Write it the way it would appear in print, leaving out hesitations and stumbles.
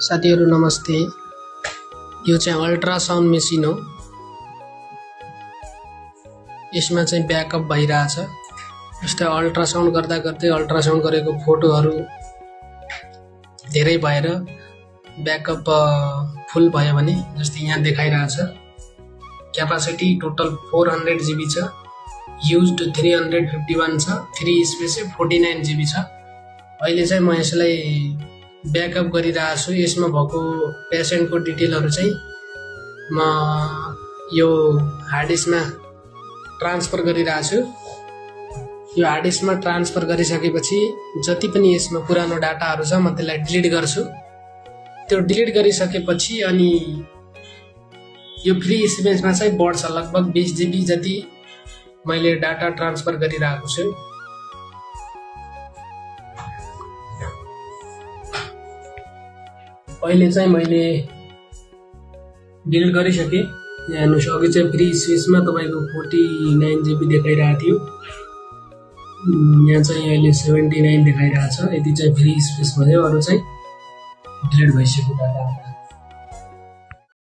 साथीहरु नमस्ते। यो चाहिँ अल्ट्रासाउन्ड मेसिन हो। यसमा चाहिँ ब्याकअप भइरहेछ। जस्तै अल्ट्रासाउन्ड गर्दा गर्दै अल्ट्रासाउन्ड गरेको फोटोहरु धेरै भएर ब्याकअप फुल भयो भने जस्तै यहाँ देखाइरहेछ। क्यापासिटी टोटल 400 GB छ। युज्ड 351 छ। फ्री स्पेस 49 GB छ। अहिले चाहिँ म यसलाई ब्याकअप गरिरहेको छु। यसमा भएको पेशेन्टको डिटेलहरु चाहिँ म यो हार्ड डिस्कमा ट्रान्सफर गरिरहेको छु। यो हार्ड डिस्कमा ट्रान्सफर गरिसकेपछि जति पनि यसमा पुरानो डाटाहरु छ म त्यसलाई डिलिट गर्छु। त्यो डिलिट गरिसकेपछि अनि यो फ्री स्पेसमा चाहिँ बढ्छ। लगभग 20 GB जति मैले डाटा ट्रान्सफर गरिरहेको छु। अहिले चाहिँ मैले डिलिट गरिसके। यहाँ हेर्नुस्, अघि चाहिँ फ्री स्पेसमा तपाईको 49 GB देखाइरहेको थियो। यहाँ चाहिँ अहिले 79 देखाइरहेछ। यति चाहिँ फ्री स्पेस भयो, अरु चाहिँ डिलिट भइसक्यो डाटा।